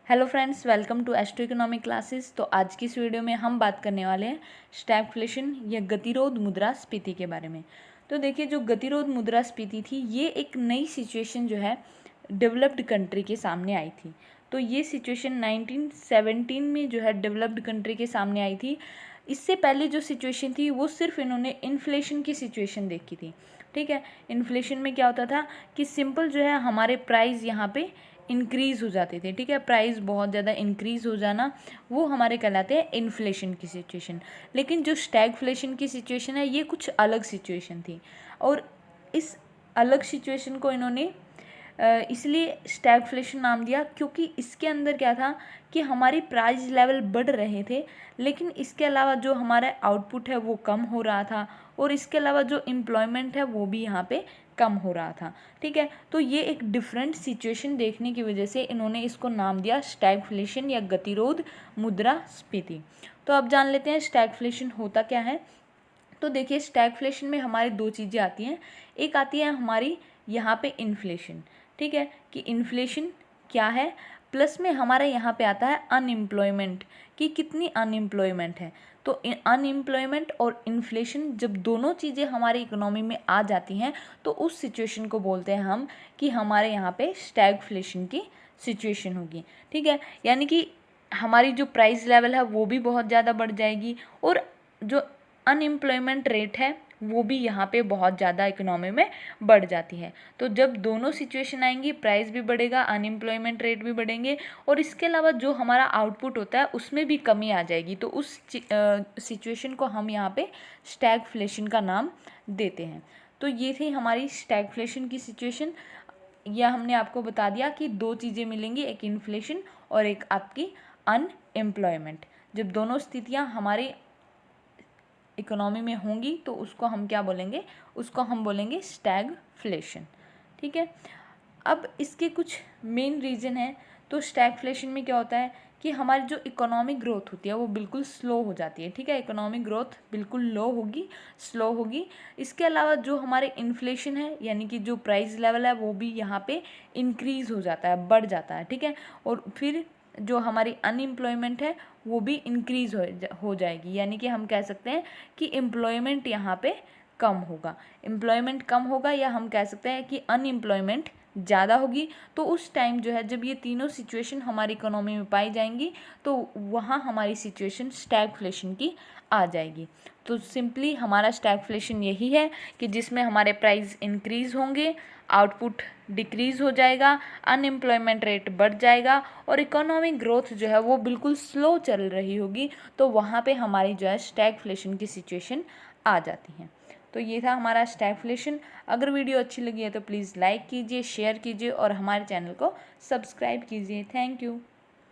Hello friends, welcome to astro economic classes. तो आज की इस वीडियो में हम बात करने वाले हैं स्टैगफ्लेशन या गतिरोध मुद्रास्फीति के बारे में। तो देखिए, जो गतिरोध मुद्रास्फीति थी ये एक नई सिचुएशन जो है डेवलप्ड कंट्री के सामने आई थी। तो ये सिचुएशन 1917 में जो है डेवलप्ड कंट्री के सामने आई थी। इससे पहले जो सिचुएशन थी वो सिर्फ इन्होंने इन्फ्लेशन की सिचुएशन देखी थी। ठीक है, इन्फ्लेशन में क्या होता था कि सिंपल जो है हमारे प्राइस यहाँ पे इंक्रीज़ हो जाते थे। ठीक है, प्राइस बहुत ज़्यादा इंक्रीज़ हो जाना वो हमारे कहलाते हैं इन्फ्लेशन की सिचुएशन। लेकिन जो स्टैगफ्लेशन की सिचुएशन है ये कुछ अलग सिचुएशन थी, और इस अलग सिचुएशन को इन्होंने इसलिए स्टैगफ्लेशन नाम दिया क्योंकि इसके अंदर क्या था कि हमारी प्राइस लेवल बढ़ रहे थे, लेकिन इसके अलावा जो हमारा आउटपुट है वो कम हो रहा था, और इसके अलावा जो एम्प्लॉयमेंट है वो भी यहाँ पे कम हो रहा था। ठीक है, तो ये एक डिफरेंट सिचुएशन देखने की वजह से इन्होंने इसको नाम दिया स्टैगफ्लेशन या गतिरोध मुद्रास्फीति। तो अब जान लेते हैं स्टैगफ्लेशन होता क्या है। तो देखिए, स्टैगफ्लेशन में हमारी दो चीज़ें आती हैं। एक आती है हमारी यहाँ पे इन्फ्लेशन। ठीक है, कि इन्फ्लेशन क्या है, प्लस में हमारा यहाँ पे आता है अनएम्प्लॉयमेंट, कि कितनी अनएम्प्लॉयमेंट है। तो अनएम्प्लॉयमेंट और इन्फ्लेशन जब दोनों चीज़ें हमारी इकोनॉमी में आ जाती हैं तो उस सिचुएशन को बोलते हैं हम कि हमारे यहाँ पे स्टैगफ्लेशन की सिचुएशन होगी। ठीक है, यानी कि हमारी जो प्राइस लेवल है वो भी बहुत ज़्यादा बढ़ जाएगी, और जो अनएम्प्लॉयमेंट रेट है वो भी यहाँ पे बहुत ज़्यादा इकोनॉमी में बढ़ जाती है। तो जब दोनों सिचुएशन आएंगी, प्राइस भी बढ़ेगा, अनएम्प्लॉयमेंट रेट भी बढ़ेंगे, और इसके अलावा जो हमारा आउटपुट होता है उसमें भी कमी आ जाएगी। तो उस सिचुएशन को हम यहाँ पे स्टैगफ्लेशन का नाम देते हैं। तो ये थी हमारी स्टैगफ्लेशन की सिचुएशन। यह हमने आपको बता दिया कि दो चीज़ें मिलेंगी, एक इन्फ्लेशन और एक आपकी अनएम्प्लॉयमेंट। जब दोनों स्थितियाँ हमारी इकोनॉमी में होंगी तो उसको हम क्या बोलेंगे, उसको हम बोलेंगे स्टैगफ्लेशन। ठीक है, अब इसके कुछ मेन रीज़न हैं। तो स्टैगफ्लेशन में क्या होता है कि हमारी जो इकोनॉमिक ग्रोथ होती है वो बिल्कुल स्लो हो जाती है। ठीक है, इकोनॉमिक ग्रोथ बिल्कुल लो होगी, स्लो होगी। इसके अलावा जो हमारे इन्फ्लेशन है यानी कि जो प्राइस लेवल है वो भी यहाँ पे इंक्रीज़ हो जाता है, बढ़ जाता है। ठीक है, और फिर जो हमारी अनएम्प्लॉयमेंट है वो भी इंक्रीज़ हो जाएगी, यानी कि हम कह सकते हैं कि एम्प्लॉयमेंट यहाँ पे कम होगा। एम्प्लॉयमेंट कम होगा, या हम कह सकते हैं कि अनएम्प्लॉयमेंट ज़्यादा होगी। तो उस टाइम जो है जब ये तीनों सिचुएशन हमारी इकोनॉमी में पाई जाएंगी तो वहाँ हमारी सिचुएशन स्टैगफ्लेशन की आ जाएगी। तो सिंपली हमारा स्टैगफ्लेशन यही है कि जिसमें हमारे प्राइस इंक्रीज़ होंगे, आउटपुट डिक्रीज़ हो जाएगा, अनएम्प्लॉयमेंट रेट बढ़ जाएगा, और इकोनॉमिक ग्रोथ जो है वो बिल्कुल स्लो चल रही होगी। तो वहाँ पे हमारी जो है स्टैगफ्लेशन की सिचुएशन आ जाती है। तो ये था हमारा स्टैगफ्लेशन। अगर वीडियो अच्छी लगी है तो प्लीज़ लाइक कीजिए, शेयर कीजिए और हमारे चैनल को सब्सक्राइब कीजिए। Thank you.